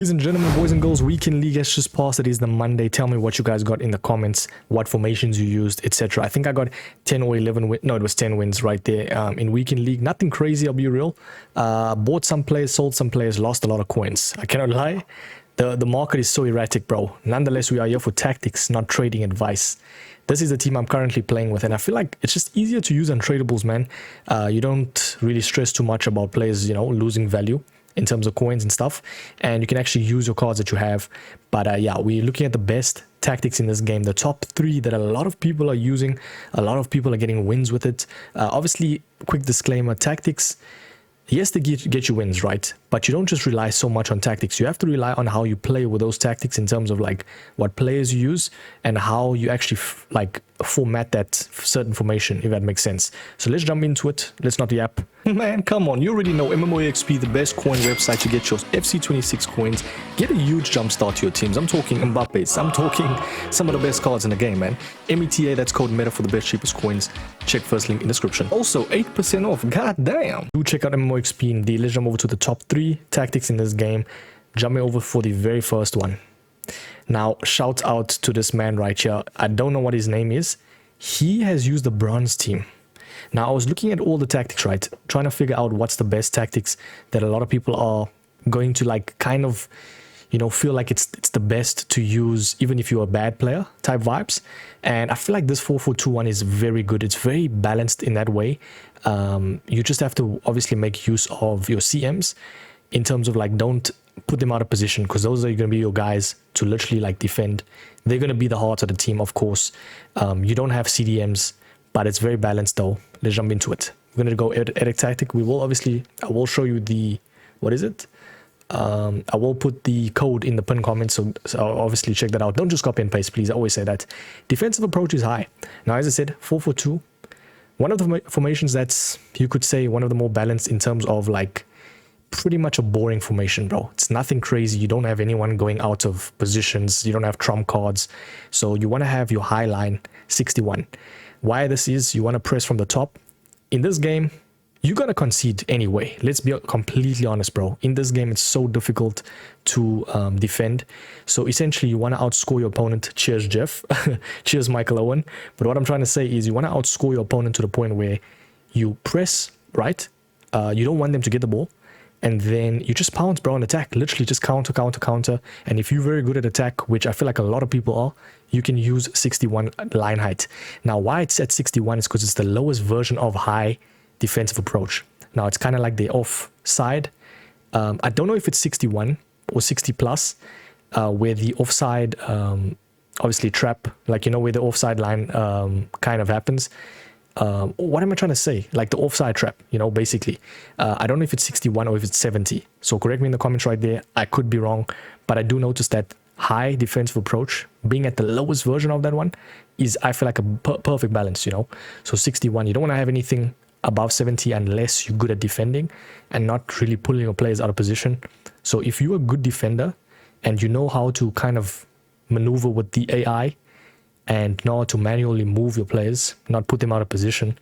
Ladies and gentlemen, boys and girls, weekend league has just passed. It is the Monday. Tell me what you guys got in the comments, what formations you used, etc. I think I got 10 or 11 wins. No, it was 10 wins right there in weekend league. Nothing crazy, I'll be real. Bought some players, sold some players, lost a lot of coins. I cannot lie. The market is so erratic, bro. Nonetheless, we are here for tactics, not trading advice. This is the team I'm currently playing with, and I feel like it's just easier to use untradables, man. You don't really stress too much about players, you know, losing value in terms of coins and stuff, and you can actually use your cards that you have. But yeah, we're looking at the best tactics in this game, the top 3 that a lot of people are using. A lot of people are getting wins with it. Obviously, quick disclaimer, tactics, yes, they get you wins, right? But you don't just rely so much on tactics. You have to rely on how you play with those tactics in terms of like what players you use and how you actually like format that certain formation, if that makes sense. So let's jump into it. Let's not yap. Man, come on. You already know MMOEXP, the best coin website to get your FC26 coins. Get a huge jump start to your teams. I'm talking Mbappe's. I'm talking some of the best cards in the game, man. META, that's code META for the best, cheapest coins. Check first link in description. Also, 8% off. God damn. Do check out MMOEXP indeed. Let's jump over to the top 3 tactics in this game. Jumping over for the very first one. Now, shout out to this man right here. I don't know what his name is. He has used the bronze team. Now, I was looking at all the tactics, right? Trying to figure out what's the best tactics that a lot of people are going to like kind of, you know, feel like it's the best to use even if you're a bad player type vibes. And I feel like this 4-4-2-1 is very good. It's very balanced in that way. You just have to obviously make use of your CMs in terms of like don't put them out of position, because those are going to be your guys to literally like defend. They're going to be the heart of the team, of course. You don't have CDMs, but it's very balanced though. Let's jump into it. We're going to go edit tactic. We will obviously, I will show you the, what is it? I will put the code in the pinned comments, so obviously check that out. Don't just copy and paste, please. I always say that. Defensive approach is high. Now, as I said, 4-4-2. One of the formations that's, you could say, one of the more balanced in terms of like pretty much a boring formation, bro. It's nothing crazy. You don't have anyone going out of positions. You don't have trump cards. So you want to have your high line 61. Why this is, you want to press from the top. In this game, you're going to concede anyway. Let's be completely honest, bro. In this game, it's so difficult to defend. So essentially, you want to outscore your opponent. Cheers, Jeff. Cheers, Michael Owen. But what I'm trying to say is you want to outscore your opponent to the point where you press, right? You don't want them to get the ball. And then you just pounce, bro, on attack. Literally just counter, counter, counter. And if you're very good at attack, which I feel like a lot of people are, you can use 61 line height. Now, why it's at 61 is because it's the lowest version of high defensive approach. Now, it's kind of like the offside. I don't know if it's 61 or 60 plus, where the offside, obviously trap, like, you know, where the offside line kind of happens. What am I trying to say? Like the offside trap, you know, basically. I don't know if it's 61 or if it's 70. So correct me in the comments right there. I could be wrong, but I do notice that high defensive approach, being at the lowest version of that one, is, I feel like, a perfect balance, you know. So 61, you don't want to have anything above 70 unless you're good at defending and not really pulling your players out of position. So if you're a good defender and you know how to kind of maneuver with the AI, and know how to manually move your players, not put them out of position.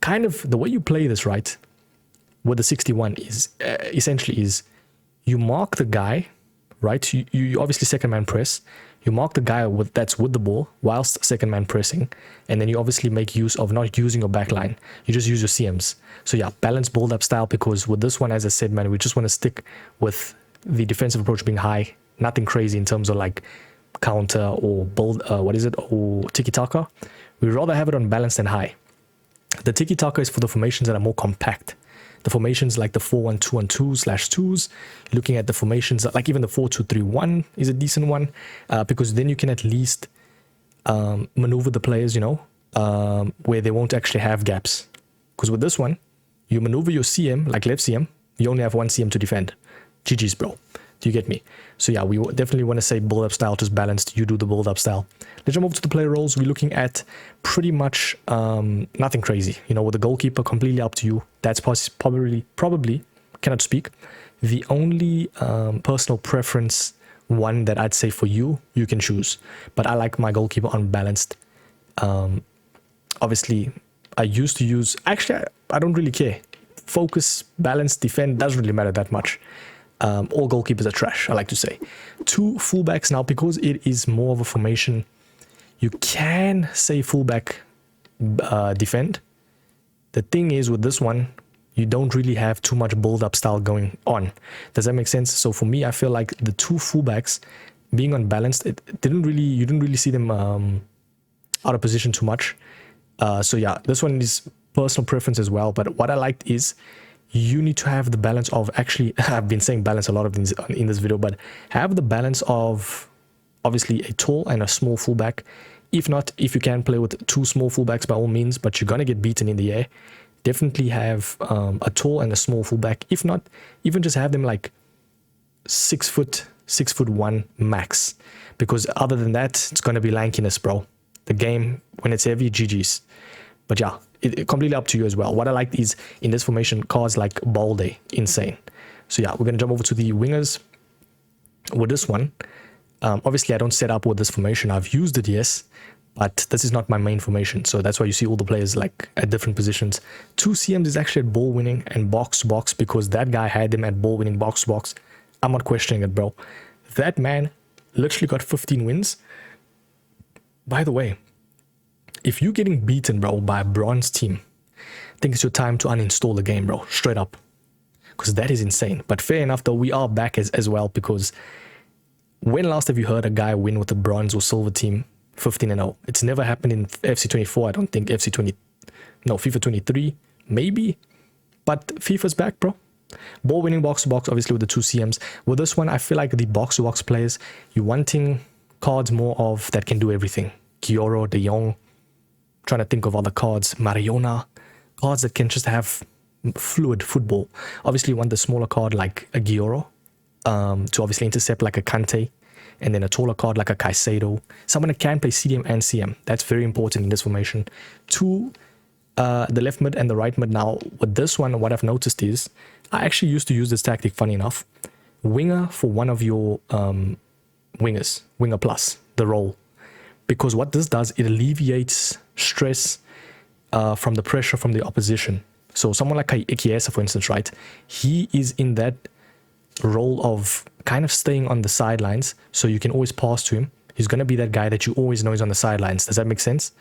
Kind of the way you play this, right, with the 61 is essentially is you mark the guy, right? You obviously second man press. You mark the guy that's with the ball whilst second man pressing, and then you obviously make use of not using your back line. You just use your CMs. So yeah, balance build up style, because with this one, as I said, man, we just want to stick with the defensive approach being high. Nothing crazy in terms of like counter or build, or tiki-taka. We rather have it on balance than high. The tiki-taka is for the formations that are more compact. The formations like the 4-1-2-1-2/2s, looking at the formations like even the 4-2-3-1 is a decent one, because then you can at least maneuver the players, you know, where they won't actually have gaps. Because with this one, you maneuver your CM, like left CM, you only have one CM to defend. GG's, bro. Do you get me? So yeah, we definitely want to say build-up style, just balanced. You do the build-up style. Let's jump over to the player roles. We're looking at pretty much nothing crazy. You know, with the goalkeeper, completely up to you. That's probably, cannot speak. The only personal preference one that I'd say for you, you can choose. But I like my goalkeeper unbalanced. Obviously, I used to use... Actually, I don't really care. Focus, balance, defend, doesn't really matter that much. All goalkeepers are trash, I like to say. 2 fullbacks now, because it is more of a formation, you can say fullback defend. The thing is with this one, you don't really have too much build-up style going on. Does that make sense? So for me, I feel like the 2 fullbacks being unbalanced, you didn't really see them out of position too much. So yeah, this one is personal preference as well. But what I liked is you need to have the balance of, actually, I've been saying balance a lot of things in this video, but have the balance of obviously a tall and a small fullback. If not, if you can play with 2 small fullbacks, by all means, but you're gonna get beaten in the air, definitely have a tall and a small fullback. If not, even just have them like 6'1" max, because other than that, it's gonna be lankiness, bro. The game, when it's heavy, GG's. But yeah, it completely up to you as well. What I liked is in this formation, cards like Balde, insane. So yeah, we're gonna jump over to the wingers with this one. Obviously, I don't set up with this formation. I've used it, yes, but this is not my main formation. So that's why you see all the players like at different positions. 2 CMs is actually at ball winning and box to box, because that guy had them at ball winning, box to box. I'm not questioning it, bro. That man literally got 15 wins. By the way, if you're getting beaten, bro, by a bronze team, I think it's your time to uninstall the game, bro. Straight up. Because that is insane. But fair enough, though, we are back as well, because when last have you heard a guy win with a bronze or silver team 15-0? It's never happened in FC24, I don't think. FIFA 23, maybe. But FIFA's back, bro. Ball winning box to box, obviously with the 2 CMs. With this one, I feel like the box to box players, you're wanting cards more of that can do everything. Gioro, De Jong, trying to think of other cards. Mariona, cards that can just have fluid football. Obviously, you want the smaller card like a Gioro to obviously intercept like a Kante, and then a taller card like a Caicedo. Someone that can play CDM and CM. That's very important in this formation. 2, the left mid and the right mid. Now, with this one, what I've noticed is, I actually used to use this tactic, funny enough. Winger for one of your wingers, winger plus, the role. Because what this does, it alleviates stress from the pressure from the opposition. So someone like Ikiesa, for instance, right? He is in that role of kind of staying on the sidelines, so you can always pass to him. He's going to be that guy that you always know is on the sidelines. Does that make sense?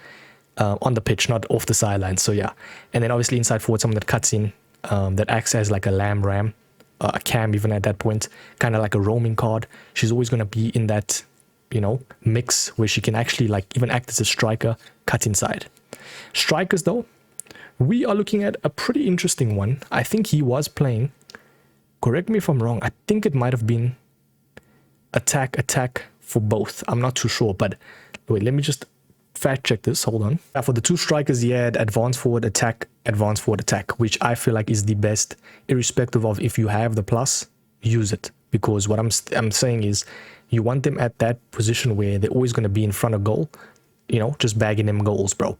On the pitch, not off the sidelines. So yeah. And then obviously inside forward, someone that cuts in, that acts as like a ram, a cam even at that point, kind of like a roaming card. She's always going to be in that, you know, mix where she can actually like even act as a striker, cut inside. Strikers though, we are looking at a pretty interesting one. I think he was playing, correct me if I'm wrong, I think it might have been attack for both. I'm not too sure, but wait, let me just fact check this. Hold on. Now for the 2 strikers, he had advance forward attack, which I feel like is the best, irrespective of if you have the plus, use it. Because what I'm saying is, you want them at that position where they're always going to be in front of goal, you know, just bagging them goals, bro.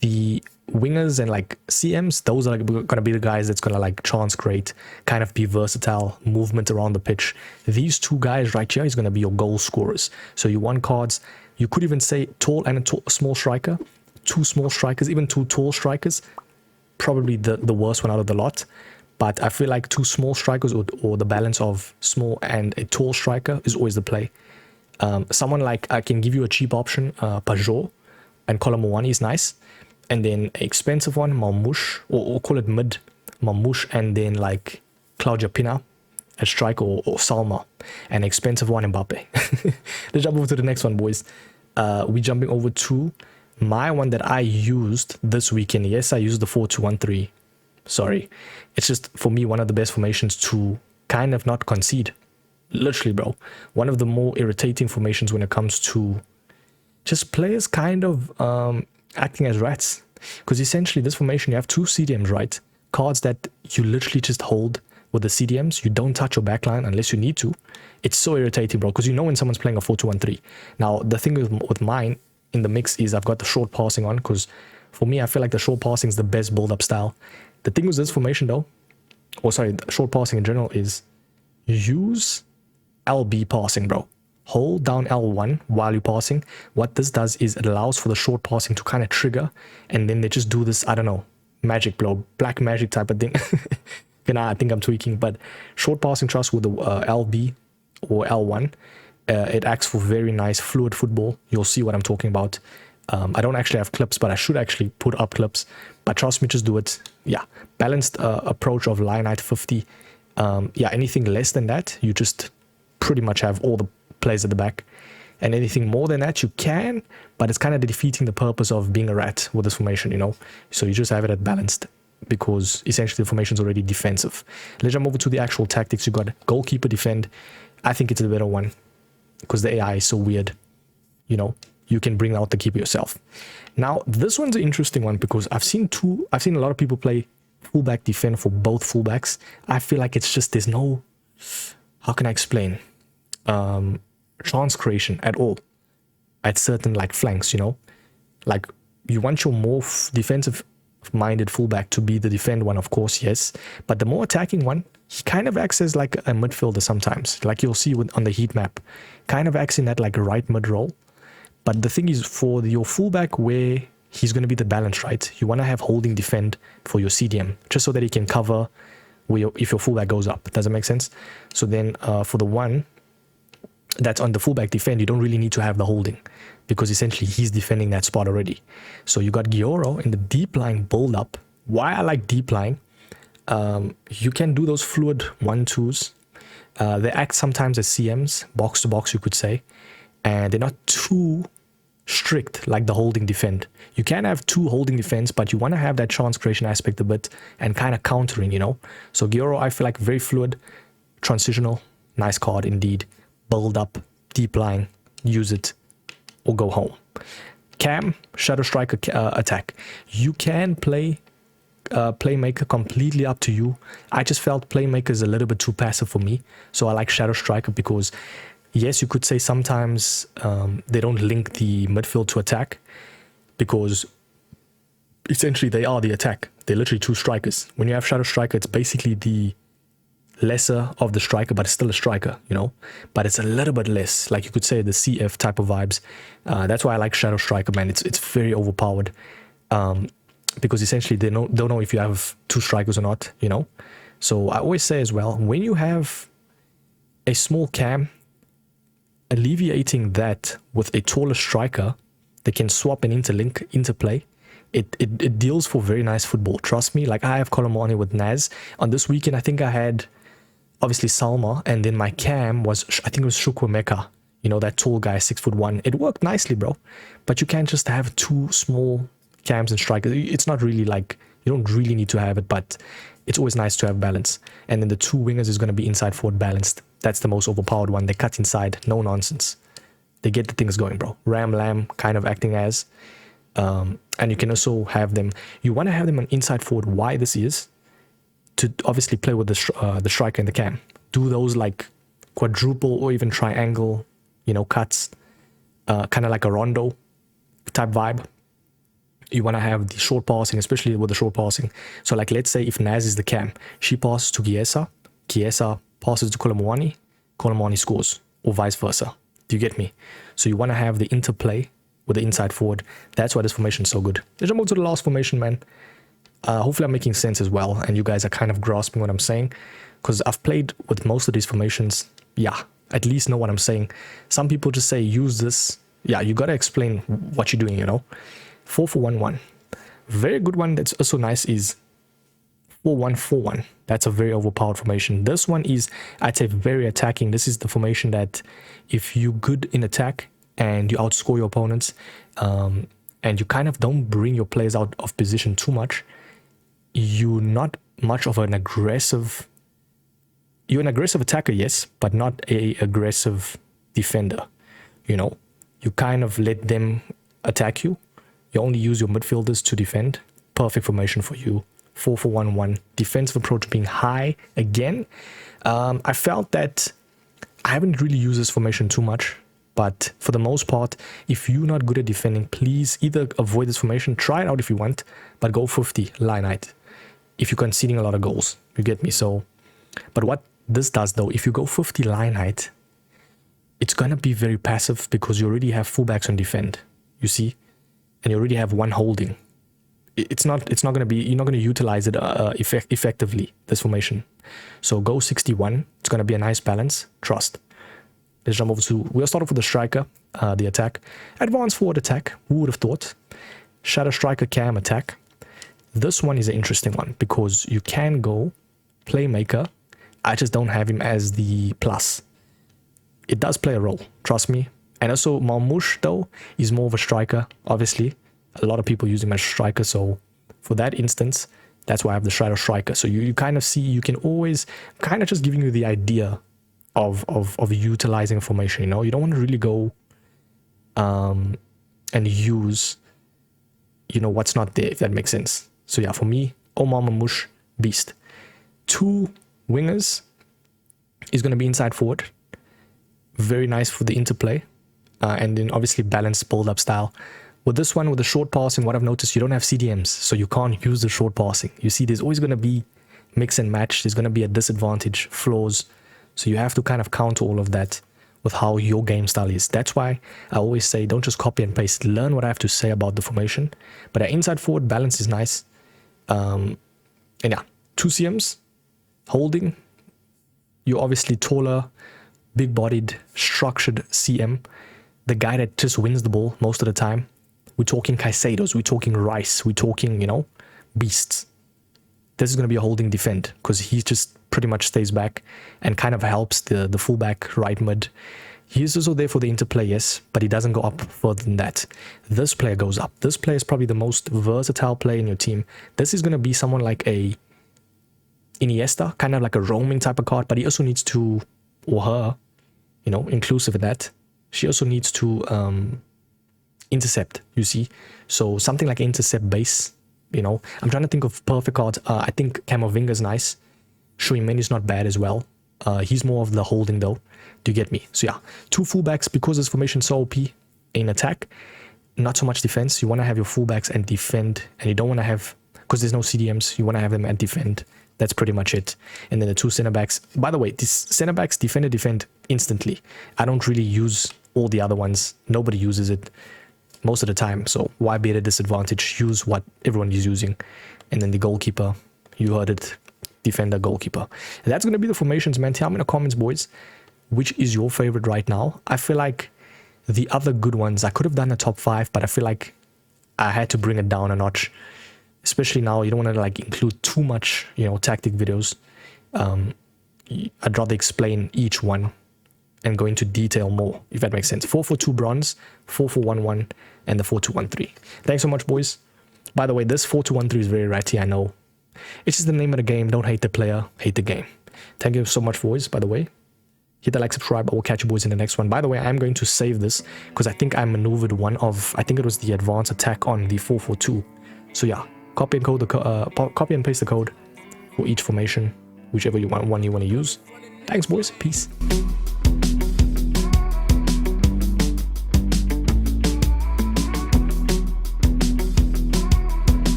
The wingers and like CMs, those are going to be the guys that's going to like chance create, kind of be versatile, movement around the pitch. These 2 guys right here is going to be your goal scorers. So you want cards, you could even say tall and a small striker, 2 small strikers, even 2 tall strikers, probably the worst one out of the lot. But I feel like 2 small strikers or the balance of small and a tall striker is always the play. Someone like, I can give you a cheap option, Pajot and Colomboani is nice. And then an expensive one, Marmoush, or call it mid, Marmoush, and then like Claudia Pina at striker, or Salma. An expensive one, Mbappe. Let's jump over to the next one, boys. We're jumping over to my one that I used this weekend. Yes, I used the 4-2-1-3. Sorry. It's just, for me, one of the best formations to kind of not concede. Literally, bro. One of the more irritating formations when it comes to just players kind of acting as rats. Because essentially, this formation, you have 2 CDMs, right? Cards that you literally just hold with the CDMs. You don't touch your backline unless you need to. It's so irritating, bro, because you know when someone's playing a 4-2-1-3. Now, the thing with mine in the mix is I've got the short passing on, because for me, I feel like the short passing is the best build-up style. The thing with this formation, though, or sorry, the short passing in general, is use LB passing, bro. Hold down L1 while you're passing. What this does is it allows for the short passing to kind of trigger, and then they just do this, I don't know, magic blow, black magic type of thing. Nah, I think I'm tweaking, but short passing trust with the LB or L1, it acts for very nice fluid football. You'll see what I'm talking about. I don't actually have clips, but I should actually put up clips. But trust me, just do it. Yeah, balanced approach of line height 50. Yeah, anything less than that, you just pretty much have all the players at the back. And anything more than that, you can, but it's kind of defeating the purpose of being a rat with this formation, you know. So you just have it at balanced because essentially the formation is already defensive. Let's jump over to the actual tactics. You got goalkeeper defend. I think it's the better one because the AI is so weird, you know. You can bring out the keeper yourself. Now, this one's an interesting one because I've seen a lot of people play fullback defend for both fullbacks. I feel like it's just, there's no, how can I explain? Chance creation at all at certain like flanks, you know. Like you want your more defensive minded fullback to be the defend one, of course, yes. But the more attacking one, he kind of acts as like a midfielder sometimes. Like you'll see on the heat map, kind of acts in that like a right mid role. But the thing is, for your fullback, where he's going to be the balance, right? You want to have holding defend for your CDM, just so that he can cover where if your fullback goes up. Does that make sense? So then for the one that's on the fullback defend, you don't really need to have the holding because essentially he's defending that spot already. So you got Gioro in the deep line build up. Why I like deep line, you can do those fluid 1-2s. They act sometimes as CMs, box to box, you could say. And they're not too strict like the holding defend. You can have two holding defense, but you want to have that chance creation aspect a bit and kind of countering, you know. So Gioro, I feel like very fluid, transitional, nice card indeed. Build up, deep line, use it, or go home. Cam, Shadow Striker attack. You can play Playmaker completely up to you. I just felt Playmaker is a little bit too passive for me. So I like Shadow Striker because, yes, you could say sometimes they don't link the midfield to attack because essentially they are the attack. They're literally two strikers. When you have Shadow Striker, it's basically the lesser of the striker, but it's still a striker, you know. But it's a little bit less, like you could say the CF type of vibes. That's why I like Shadow Striker, man. It's very overpowered because essentially they don't know if you have two strikers or not, you know. So I always say as well, when you have a small cam, alleviating that with a taller striker that can swap and interplay, it deals for very nice football. Trust me, like I have Colomani with Naz. On this weekend, I think I had obviously Salma, and then my cam was, I think it was Chukwemeka, you know, that tall guy, 6'1". It worked nicely, bro. But you can't just have two small cams and strikers. It's not really like, you don't really need to have it, but it's always nice to have balance. And then the two wingers is going to be inside forward balanced. That's the most overpowered one. They cut inside, no nonsense. They get the things going, bro. Ram Lamb kind of acting as. And you can also have them, you want to have them on inside forward. Why this is? To obviously play with the striker and the cam. Do those like quadruple or even triangle, you know, cuts. Kind of like a rondo type vibe. You want to have the short passing, especially with the short passing. So like, let's say if Naz is the cam, she passes to Kiesa passes to Kolomwani scores, or vice versa. Do you get me? So you want to have the interplay with the inside forward. That's why this formation is so good. Let's jump over to the last formation, man. Hopefully I'm making sense as well, and you guys are kind of grasping what I'm saying, because I've played with most of these formations. Yeah, at least know what I'm saying. Some people just say use this. Yeah, you got to explain what you're doing, you know. 4-4-1-1. Very good one that's also nice is 4-1-4-1. That's a very overpowered formation. This one is, I'd say, very attacking. This is the formation that if you're good in attack and you outscore your opponents, and you kind of don't bring your players out of position too much, you're not much of an aggressive... You're an aggressive attacker, yes, but not a aggressive defender, you know. You kind of let them attack you. You only use your midfielders to defend. Perfect formation for you. 4-4-1-1. Defensive approach being high again. I felt that I haven't really used this formation too much, but for the most part, if you're not good at defending, please either avoid this formation, try it out if you want, but go 50 line height if you're conceding a lot of goals. You get me? So, but what this does though, if you go 50 line height, it's gonna be very passive because you already have fullbacks on defend, you see, and you already have one holding. it's not going to be, you're not going to utilize it effectively, this formation. So go 61. It's going to be a nice balance. Trust. Let's jump over to, we'll start off with the striker, the attack. Advanced forward attack. Who would have thought? Shadow striker cam attack. This one is an interesting one because you can go playmaker. I just don't have him as the plus. It does play a role, trust me. And also Marmoush though is more of a striker, obviously. A lot of people use him as striker, so for that instance, that's why I have the shadow striker. So you kind of see, you can always kind of just giving you the idea of utilizing formation, you know. You don't want to really go and use, you know, what's not there, if that makes sense. So yeah, for me, Omar Marmoush, beast. 2 wingers is going to be inside forward. Very nice for the interplay. And then obviously balanced build-up style. With this one, with the short passing, what I've noticed, you don't have CDMs, so you can't use the short passing. You see, there's always going to be mix and match. There's going to be a disadvantage, flaws. So you have to kind of counter all of that with how your game style is. That's why I always say, don't just copy and paste. Learn what I have to say about the formation. But our inside forward balance is nice. And yeah, 2 CMs, holding. You're obviously taller, big-bodied, structured CM. The guy that just wins the ball most of the time. We're talking Caicedos, we're talking Rice, we're talking, you know, beasts. This is going to be a holding defend because he just pretty much stays back and kind of helps the fullback right mid. He's also there for the interplay, yes, but he doesn't go up further than that. This player goes up. This player is probably the most versatile player in your team. This is going to be someone like a Iniesta, kind of like a roaming type of card, but he also needs to, or her, you know, inclusive of that, she also needs to intercept, you see. So something like intercept base, you know. I'm trying to think of perfect cards. I think Camavinga is nice. Shuimen is not bad as well. He's more of the holding though. Do you get me? So yeah, 2 fullbacks because this formation is so OP in attack, not so much defense. You want to have your fullbacks and defend, and you don't want to have, because there's no CDMs, you want to have them and defend. That's pretty much it. And then the 2 center backs. By the way, these center backs defend instantly. I don't really use all the other ones. Nobody uses it most of the time, so why be at a disadvantage? Use what everyone is using. And then the goalkeeper, you heard it, defender, goalkeeper. And that's going to be the formations, man. Tell me in the comments, boys, which is your favorite right now. I feel like the other good ones, I could have done a top 5, but I feel like I had to bring it down a notch. Especially now, you don't want to like include too much, you know, tactic videos. I'd rather explain each one and go into detail more, if that makes sense. 4-4-2 bronze, 4-4-1-1, and the 4-2-1-3. Thanks so much, boys. By the way, this 4-2-1-3 is very ratty, I know. It's just the name of the game. Don't hate the player, hate the game. Thank you so much, boys, by the way. Hit the like, subscribe. I will catch you boys in the next one. By the way, I'm going to save this because I think I maneuvered one of, I think it was the advanced attack on the 4-4-2. So yeah, copy and paste the code for each formation, whichever one you want to use. Thanks, boys. Peace.